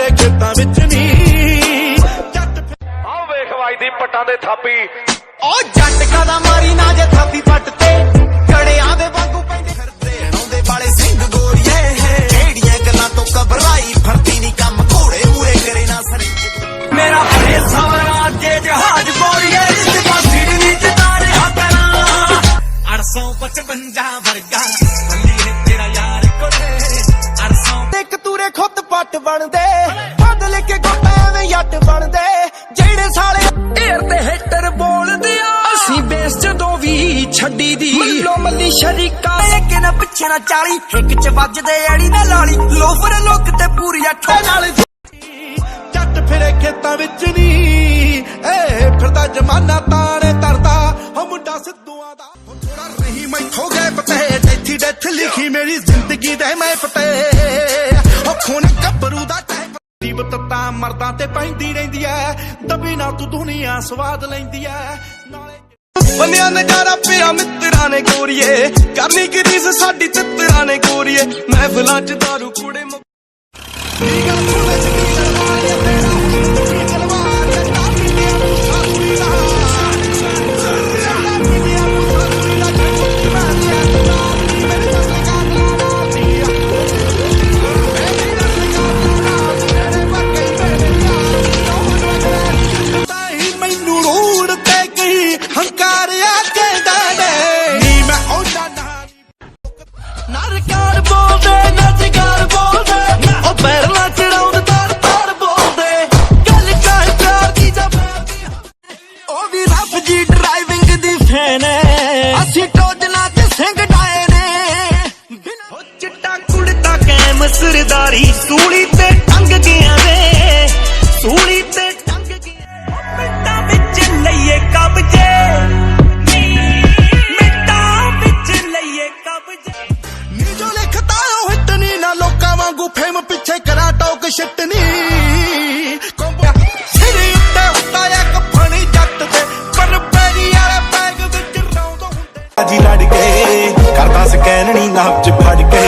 ਫਿਰੇ ਖੇਤਾਂ ਵਿੱਚ ਨੀ ਆਹ ਵੇਖ ਵੱਜਦੀ ਪੱਟਾਂ ਦੇ ਥਾਪੀ ਉਹ ਜੱਟ ਕਦਾ ਮਾਰੀ ਨਾ ਜੇ ਥਾਪੀ ਪੱਟ ਤੇ ਕੜਿਆਂ ਦੇ ਵਾਂਗੂ ਪੈਂਦੇ ਫਿਰਦੇ ਆਉਂਦੇ ਵਾਲੇ ਸਿੰਘ ਗੋਰੀਏ ਕਿਹੜੀਆਂ ਗੱਲਾਂ ਤੋਂ ਘਬਰਾਈ ਫੜਦੀ ਨੀ ਕੰਮ ਘੋੜੇ ਮੂਰੇ ਕਰੇ ਨਾ ਸਰੀ ਮੇਰਾ ਬੜੇ ਸਵਰਾਜ ਦੇ ਜਹਾਜ਼ ਗੋਰੀਏ ਜਿਸ ਪਾਸੇ ਨੀ ਤਾਰੇ ਹੱਥਾਂ 855 ਵਰਗਾ ਬੱਲੀ ਹੈ ਤੇਰਾ ਯਾਰ ਕੋਲੇ 800 ਤੇ ਕਤੂਰੇ ਖੁੱਤ ਪੱਟ ਬਣਦੇ ਬਦਲ ਕੇ ਗੋਟੇ ਐਵੇਂ ਜੱਟ ਬਣਦੇ ਜਿਹੜੇ ਸਾਲੇ ਏਰ ਤੇ ਹਿੱਟਰ ਬੋਲਦੇ ਆ ਅਸੀਂ ਬੇਸ ਜਦੋਂ ਵੀ ਛੱਡੀ ਦੀ ਮੱਲੋ ਮੱਲੀ ਸ਼ਰੀਕਾ ਇੱਕ ਨਾ ਪਿੱਛੇ ਨਾ 40 ਇੱਕ ਚ ਵੱਜਦੇ ਐੜੀ ਨਾ ਲਾਲੀ ਲੋਫਰ ਲੋਕ ਤੇ ਪੂਰੀ ਅੱਠੇ ਨਾਲ ਜੱਟ ਫਿਰੇ ਖੇਤਾਂ ਵਿੱਚ ਨੀ ਏ ਫਿਰਦਾ ਜਮਾਨਾ ਤਾਣੇ ਤਰਦਾ ਹੋ ਮੁੰਡਾ ਸਿੱਧੂਆਂ ਦਾ ਥੋੜਾ ਰਹੀ ਮੈਥੋਂ ਗਏ ਪਤੇ ਡੈਥੀ ਡੈਥ ਲਿਖੀ ਮੇਰੀ ਜ਼ਿੰਦਗੀ ਦੇ ਮੈਂ ਪਤੇ ਹੋ ਖੂਨ ਗੱਭਰੂ ਦਾ ਟਾਈਪ ਤੱਤਾ ਮਰਦਾਂ ਤੇ ਪੈਂਦੀ ਰਹਿੰਦੀ ਐ ਦਬੀ ਨਾ ਤੂੰ ਦੁਨੀਆ ਸਵਾਦ ਲੈਂਦੀ ਐ ਨਾਲੇ ਬੰਨਿਆ ਨਜ਼ਾਰਾ ਪਿਆ ਮਿੱਤਰਾਂ ਨੇ ਗੋਰੀਏ ਕਰਨੀ ਕਿ ਰੀਸ ਸਾਡੀ ਤਿੱਤਰਾਂ ਨੇ ਗੋਰੀਏ ਮਹਿਫਲਾਂ ਚ ਦਾਰੂ ਕੁੜੇ ਸਰਦਾਰੀ ਸੂਲੀ ਤੇ ਟੰਗ ਗਿਆ ਵੇ ਸੂਲੀ ਤੇ ਟੰਗ ਗਿਆ ਮਿੱਟਾਂ ਵਿੱਚ ਲਈਏ ਕਬਜੇ ਮਿੱਟਾਂ ਵਿੱਚ ਲਈਏ ਕਬਜੇ ਨੀ ਜੋ ਲਿਖਦਾ ਉਹ ਹਿੱਟ ਨੀ ਨਾ ਲੋਕਾਂ ਵਾਂਗੂ ਫੇਮ ਪਿੱਛੇ ਕਰਾ ਟੋਕ ਸ਼ਿੱਟ ਨੀ ਸਿਰੇ ਉੱਤੇ ਹੁੰਦਾ ਇੱਕ ਫਣੀ ਜੱਟ ਤੇ ਪਰ ਪੈਰੀ ਵਾਲੇ ਬੈਗ ਵਿੱਚ ਰੌਂਦ ਹੁੰਦੇ ਜੀ ਲੜ ਕੇ ਕਰਦਾ ਸਕੈਨ ਨੀ ਨਾਪ ਚ ਫੜ ਕੇ